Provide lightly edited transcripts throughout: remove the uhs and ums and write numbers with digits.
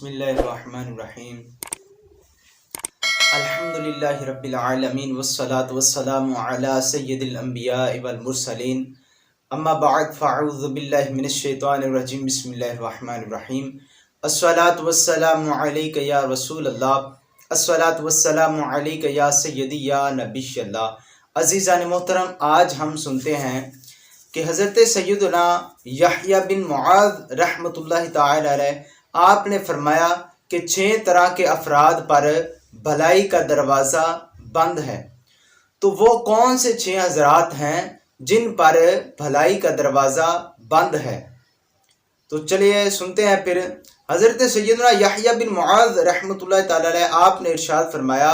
بسم اللہ الرحمن الرحیم الحمدللہ رب العالمین والصلاة والسلام علی سید الانبیاء والمرسلین اما بعد فاعوذ باللہ من الشیطان الرجیم بسم اللہ الرحمن الرحیم الصلاة والسلام علیک یا رسول اللہ الصلاة والسلام علیک یا سیدی یا نبی اللہ۔ عزیزان محترم، آج ہم سنتے ہیں کہ حضرت سیدنا یحییٰ بن معاذ رحمۃ اللہ تعالی علیہ آپ نے فرمایا کہ 6 طرح کے افراد پر بھلائی کا دروازہ بند ہے۔ تو وہ کون سے 6 حضرات ہیں جن پر بھلائی کا دروازہ بند ہے؟ تو چلیے سنتے ہیں پھر۔ حضرت سیدنا یحییٰ بن معاذ رحمۃ اللہ تعالی علیہ آپ نے ارشاد فرمایا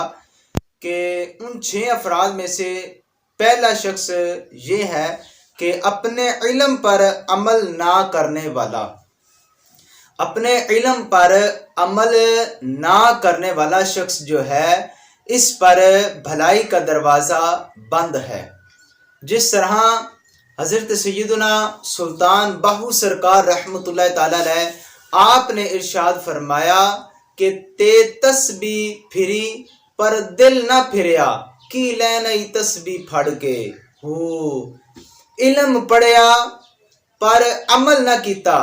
کہ ان 6 افراد میں سے پہلا شخص یہ ہے کہ اپنے علم پر عمل نہ کرنے والا، اپنے علم پر عمل نہ کرنے والا شخص جو ہے اس پر بھلائی کا دروازہ بند ہے۔ جس طرح حضرت سیدنا سلطان باہو سرکار رحمۃ اللہ تعالی علیہ آپ نے ارشاد فرمایا کہ تے تسبیح پھری پر دل نہ پھریا کی لینئی تسبیح پھڑ کے ہو، علم پڑھیا پر عمل نہ کیتا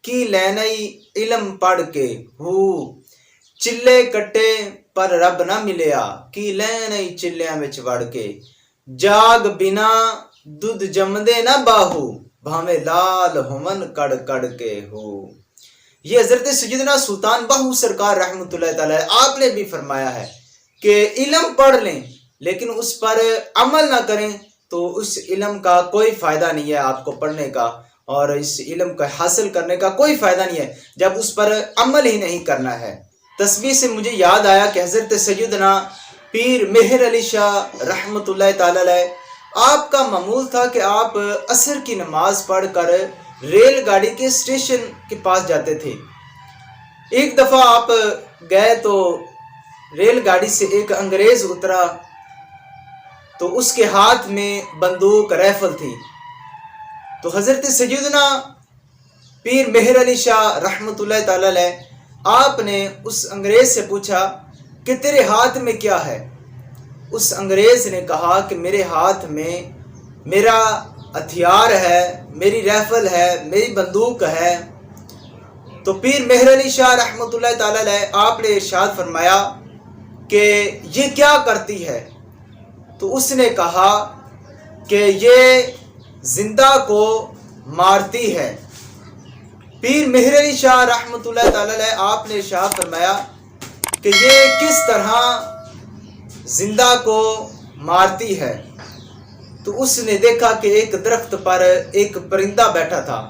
کی لینئی علم پڑھ کے ہو، چلے کٹے پر رب نہ ملیا کی لینئی چلیاں وچ وڑ کے، جاگ بنا دودھ جمدے نہ باہو بھاویں لال ہومن کڑ کڑ کے ہو۔ یہ حضرت سیدنا سلطان باہو سرکار رحمۃ اللہ تعالی آپ نے بھی فرمایا ہے کہ علم پڑھ لیں لیکن اس پر عمل نہ کریں تو اس علم کا کوئی فائدہ نہیں ہے آپ کو پڑھنے کا، اور اس علم کو حاصل کرنے کا کوئی فائدہ نہیں ہے جب اس پر عمل ہی نہیں کرنا ہے۔ تسبیح سے مجھے یاد آیا کہ حضرت سیدنا پیر مہر علی شاہ رحمۃ اللہ تعالی علیہ آپ کا معمول تھا کہ آپ عصر کی نماز پڑھ کر ریل گاڑی کے اسٹیشن کے پاس جاتے تھے۔ ایک دفعہ آپ گئے تو ریل گاڑی سے ایک انگریز اترا تو اس کے ہاتھ میں بندوق رائفل تھی۔ تو حضرت سیدنا پیر مہر علی شاہ رحمۃ اللہ تعالی علیہ آپ نے اس انگریز سے پوچھا کہ تیرے ہاتھ میں کیا ہے؟ اس انگریز نے کہا کہ میرے ہاتھ میں میرا ہتھیار ہے، میری رائفل ہے، میری بندوق ہے۔ تو پیر مہر علی شاہ رحمۃ اللہ تعالی علیہ آپ نے ارشاد فرمایا کہ یہ کیا کرتی ہے؟ تو اس نے کہا کہ یہ زندہ کو مارتی ہے۔ پیر مہر علی شاہ رحمۃ اللہ تعالی علیہ آپ نے ارشاد فرمایا کہ یہ کس طرح زندہ کو مارتی ہے؟ تو اس نے دیکھا کہ ایک درخت پر ایک پرندہ بیٹھا تھا،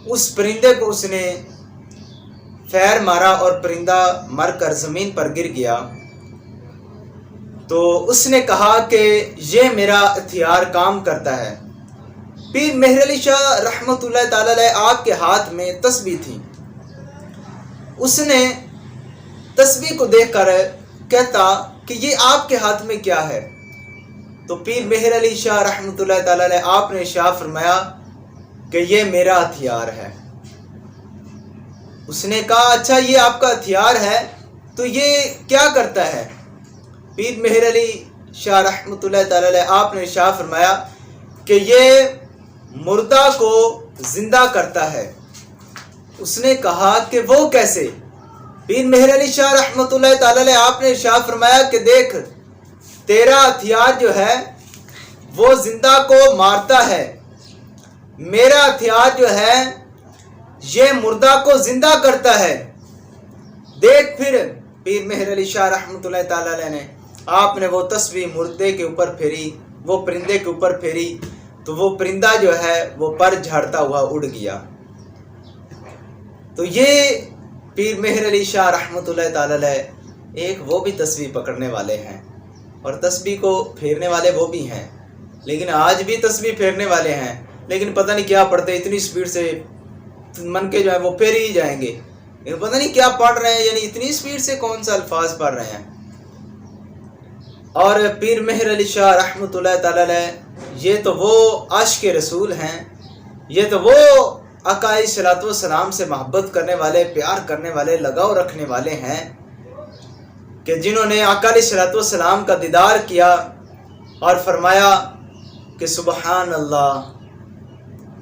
اس پرندے کو اس نے پھیر مارا اور پرندہ مر کر زمین پر گر گیا۔ تو اس نے کہا کہ یہ میرا ہتھیار کام کرتا ہے۔ پیر مہر علی شاہ رحمۃ اللہ تعالی علیہ آپ کے ہاتھ میں تسبیح تھی۔ اس نے تسبیح کو دیکھ کر کہتا کہ یہ آپ کے ہاتھ میں کیا ہے؟ تو پیر مہر علی شاہ رحمۃ اللہ تعالی علیہ آپ نے ارشاد فرمایا کہ یہ میرا ہتھیار ہے۔ اس نے کہا اچھا یہ آپ کا ہتھیار ہے تو یہ کیا کرتا ہے؟ پیر مہر علی شاہ رحمۃ اللہ تعالی علیہ آپ نے ارشاد فرمایا کہ یہ مردہ کو زندہ کرتا ہے۔ اس نے کہا کہ وہ کیسے؟ پیر مہر علی شاہ رحمۃ اللہ تعالی علیہ آپ نے ارشاد فرمایا کہ دیکھ تیرا ہتھیار جو ہے وہ زندہ کو مارتا ہے، میرا ہتھیار جو ہے یہ مردہ کو زندہ کرتا ہے۔ دیکھ پھر پیر مہر علی شاہ رحمۃ اللہ تعالی علیہ نے آپ نے وہ تسبیح مردے کے اوپر پھیری، وہ پرندے کے اوپر پھیری تو وہ پرندہ جو ہے وہ پر جھاڑتا ہوا اڑ گیا۔ تو یہ پیر مہر علی شاہ رحمۃ اللہ تعالی علیہ ایک وہ بھی تسبیح پکڑنے والے ہیں اور تسبیح کو پھیرنے والے وہ بھی ہیں، لیکن آج بھی تسبیح پھیرنے والے ہیں لیکن پتہ نہیں کیا پڑھتے، اتنی سپیڈ سے من کے جو ہے وہ پھیر ہی جائیں گے، پتہ نہیں کیا پڑھ رہے ہیں، یعنی اتنی سپیڈ سے کون سا الفاظ پڑھ رہے ہیں۔ اور پیر مہر علی شاہ رحمۃ اللہ تعالی علیہ یہ تو وہ عاشق رسول ہیں، یہ تو وہ آقا علیہ الصلوۃ والسلام سے محبت کرنے والے، پیار کرنے والے، لگاؤ رکھنے والے ہیں کہ جنہوں نے آقا علیہ الصلوۃ والسلام کا دیدار کیا اور فرمایا کہ سبحان اللہ،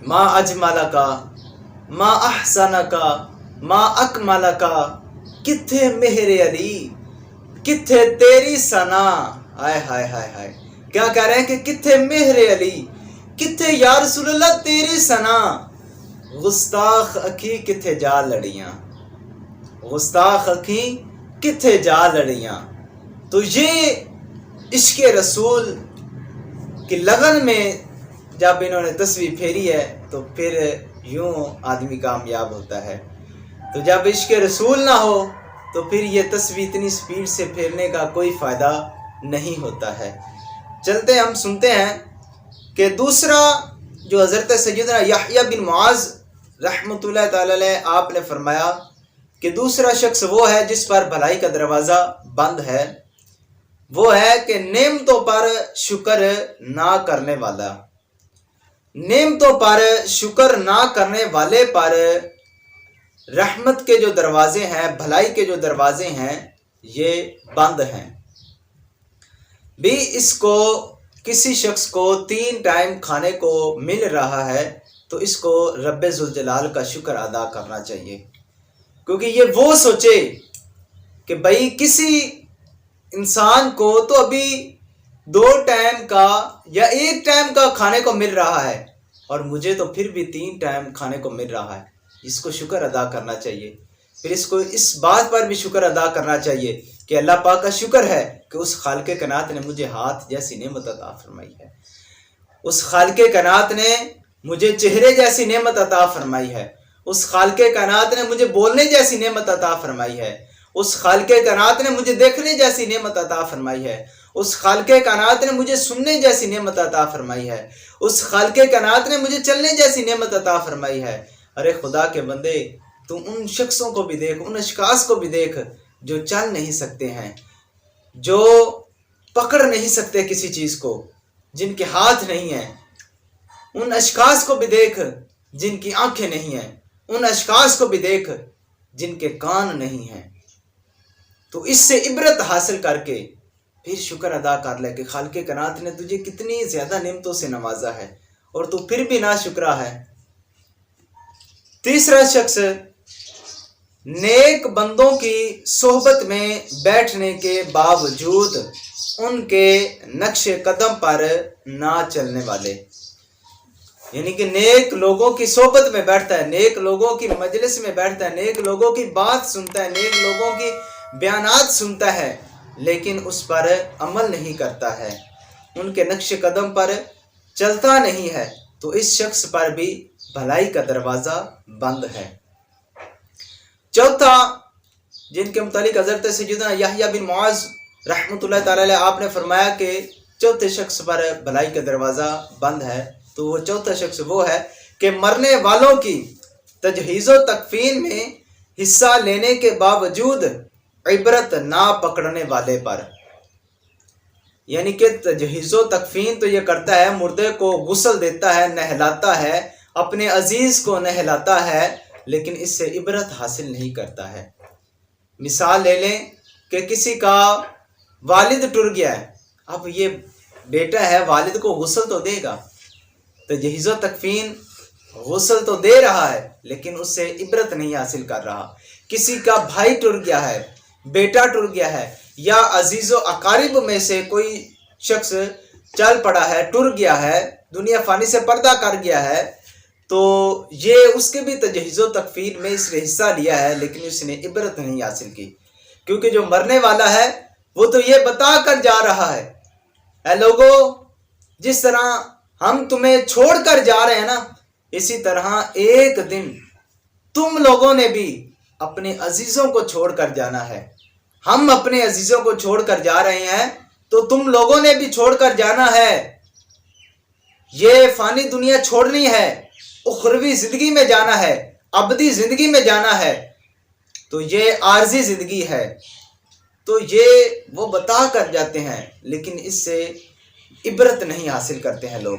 ما اجملک، ما احسنک، ما اکملک، کتھے مہر علی، کتھے تیری ثنا. ہائے ہائے ہائے ہائے، کیا کہہ رہے ہیں کہ کتھے مہر علی، کتھے یا رسول اللہ تیری ثنا، گستاخ اکھی کتھے جا لڑیاں، گستاخ اکھی کتھے جا لڑیاں. تو یہ عشق رسول کی لگن میں جب انہوں نے تسبیح پھیری ہے تو پھر یوں آدمی کامیاب ہوتا ہے. تو جب عشق رسول نہ ہو تو پھر یہ تسبیح اتنی سپیڈ سے پھیرنے کا کوئی فائدہ نہیں ہوتا ہے. چلتے ہم سنتے ہیں کہ دوسرا جو حضرت سیدنا یحییٰ بن معاذ رحمۃ اللہ تعالی علیہ آپ نے فرمایا کہ دوسرا شخص وہ ہے جس پر بھلائی کا دروازہ بند ہے، وہ ہے کہ نعمتوں پر شکر نہ کرنے والا. نعمتوں پر شکر نہ کرنے والے پر رحمت کے جو دروازے ہیں، بھلائی کے جو دروازے ہیں، یہ بند ہیں. بھی اس کو کسی شخص کو 3 ٹائم کھانے کو مل رہا ہے تو اس کو رب ذوالجلال کا شکر ادا کرنا چاہیے، کیونکہ یہ وہ سوچے کہ بھائی کسی انسان کو تو ابھی 2 ٹائم کا یا 1 ٹائم کا کھانے کو مل رہا ہے اور مجھے تو پھر بھی 3 ٹائم کھانے کو مل رہا ہے. اس کو شکر ادا کرنا چاہیے. پھر اس کو اس بات پر بھی شکر ادا کرنا چاہیے کہ اللہ پاک کا شکر ہے کہ اس خالق کائنات نے مجھے ہاتھ جیسی نعمت عطا فرمائی ہے، اس خالق کائنات نے مجھے چہرے جیسی نعمت عطا فرمائی ہے، اس خالق کائنات نے مجھے بولنے جیسی نعمت عطا فرمائی ہے، اس خالق کائنات نے مجھے دیکھنے جیسی نعمت عطا فرمائی ہے، اس خالق کائنات نے مجھے سننے جیسی نعمت عطا فرمائی ہے، اس خالق کائنات نے مجھے چلنے جیسی نعمت عطا فرمائی ہے. ارے خدا کے بندے، تم ان شخصوں کو بھی دیکھ، ان اشخاص کو بھی دیکھ جو چل نہیں سکتے ہیں، جو پکڑ نہیں سکتے کسی چیز کو، جن کے ہاتھ نہیں ہیں. ان اشخاص کو بھی دیکھ جن کی آنکھیں نہیں ہیں، ان اشخاص کو بھی دیکھ جن کے کان نہیں ہیں. تو اس سے عبرت حاصل کر کے پھر شکر ادا کر لے کہ خالق کائنات نے تجھے کتنی زیادہ نعمتوں سے نوازا ہے اور تو پھر بھی ناشکرا ہے. تیسرا شخص نیک بندوں کی صحبت میں بیٹھنے کے باوجود ان کے نقش قدم پر نہ چلنے والے. یعنی کہ نیک لوگوں کی صحبت میں بیٹھتا ہے، نیک لوگوں کی مجلس میں بیٹھتا ہے، نیک لوگوں کی بات سنتا ہے، نیک لوگوں کی بیانات سنتا ہے، لیکن اس پر عمل نہیں کرتا ہے، ان کے نقش قدم پر چلتا نہیں ہے، تو اس شخص پر بھی بھلائی کا دروازہ بند ہے. چوتھا جن کے متعلق حضرت سیدنا یحییٰ بن معاذ رحمۃ اللہ تعالی علیہ آپ نے فرمایا کہ چوتھے شخص پر بھلائی کا دروازہ بند ہے، تو وہ چوتھا شخص وہ ہے کہ مرنے والوں کی تجہیز و تکفین میں حصہ لینے کے باوجود عبرت نہ پکڑنے والے پر. یعنی کہ تجہیز و تکفین تو یہ کرتا ہے، مردے کو غسل دیتا ہے، نہلاتا ہے، اپنے عزیز کو نہلاتا ہے، لیکن اس سے عبرت حاصل نہیں کرتا ہے. مثال لے لیں کہ کسی کا والد ٹر گیا ہے، اب یہ بیٹا ہے، والد کو غسل تو دے گا، تجہیز و تکفین غسل تو دے رہا ہے، لیکن اس سے عبرت نہیں حاصل کر رہا. کسی کا بھائی ٹر گیا ہے، بیٹا ٹر گیا ہے، یا عزیز و اقارب میں سے کوئی شخص چل پڑا ہے، ٹر گیا ہے، دنیا فانی سے پردہ کر گیا ہے، تو یہ اس کے بھی تجہیز و تکفین میں اس نے حصہ لیا ہے، لیکن اس نے عبرت نہیں حاصل کی. کیونکہ جو مرنے والا ہے وہ تو یہ بتا کر جا رہا ہے، اے لوگو، جس طرح ہم تمہیں چھوڑ کر جا رہے ہیں نا، اسی طرح ایک دن تم لوگوں نے بھی اپنے عزیزوں کو چھوڑ کر جانا ہے. ہم اپنے عزیزوں کو چھوڑ کر جا رہے ہیں تو تم لوگوں نے بھی چھوڑ کر جانا ہے. یہ فانی دنیا چھوڑنی ہے، اخروی زندگی میں جانا ہے، ابدی زندگی میں جانا ہے. تو یہ عارضی زندگی ہے، تو یہ وہ بتا کر جاتے ہیں، لیکن اس سے عبرت نہیں حاصل کرتے ہیں لوگ.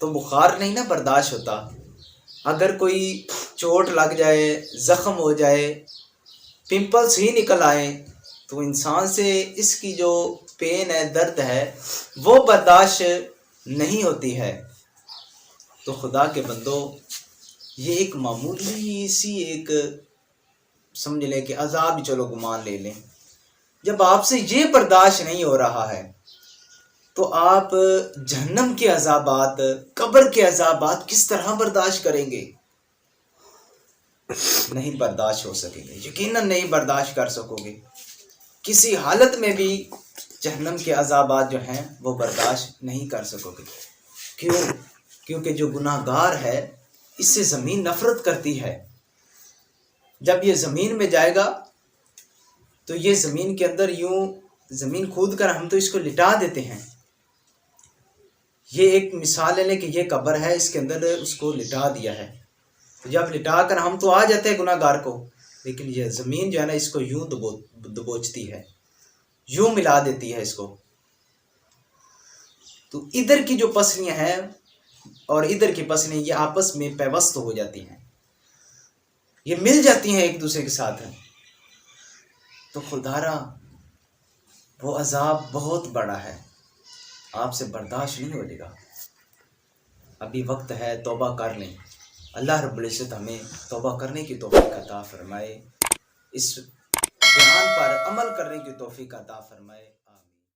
تو بخار نہیں نا برداشت ہوتا. اگر کوئی چوٹ لگ جائے، زخم ہو جائے، پمپلس ہی نکل آئے تو انسان سے اس کی جو پین ہے، درد ہے، وہ برداشت نہیں ہوتی ہے. تو خدا کے بندو، یہ ایک معمولی سی ایک سمجھ لیں کہ عذاب، چلو گمان لے لیں. جب آپ سے یہ برداشت نہیں ہو رہا ہے تو آپ جہنم کے عذابات، قبر کے عذابات کس طرح برداشت کریں گے؟ نہیں برداشت ہو سکیں گے، یقیناً نہیں برداشت کر سکو گے. کسی حالت میں بھی جہنم کے عذابات جو ہیں وہ برداشت نہیں کر سکو گے. کیوں؟ کیونکہ جو گناہ گار ہے اس سے زمین نفرت کرتی ہے. جب یہ زمین میں جائے گا تو یہ زمین کے اندر یوں زمین کھود کر ہم تو اس کو لٹا دیتے ہیں. یہ ایک مثال ہے کہ یہ قبر ہے، اس کے اندر اس کو لٹا دیا ہے. جب لٹا کر ہم تو آ جاتے ہیں گناہ گار کو، لیکن یہ زمین جو ہے نا اس کو یوں دبوچتی ہے، یوں ملا دیتی ہے اس کو. تو ادھر کی جو پسلیاں ہیں اور ادھر کی پسلیاں یہ آپس میں پیوست ہو جاتی ہیں، یہ مل جاتی ہیں ایک دوسرے کے ساتھ. تو خدارا وہ عذاب بہت بڑا ہے، آپ سے برداشت نہیں ہو گا. ابھی وقت ہے، توبہ کر لیں. اللہ رب العزت ہمیں توبہ کرنے کی توفیق عطا فرمائے، اس بیان پر عمل کرنے کی توفیق عطا فرمائے.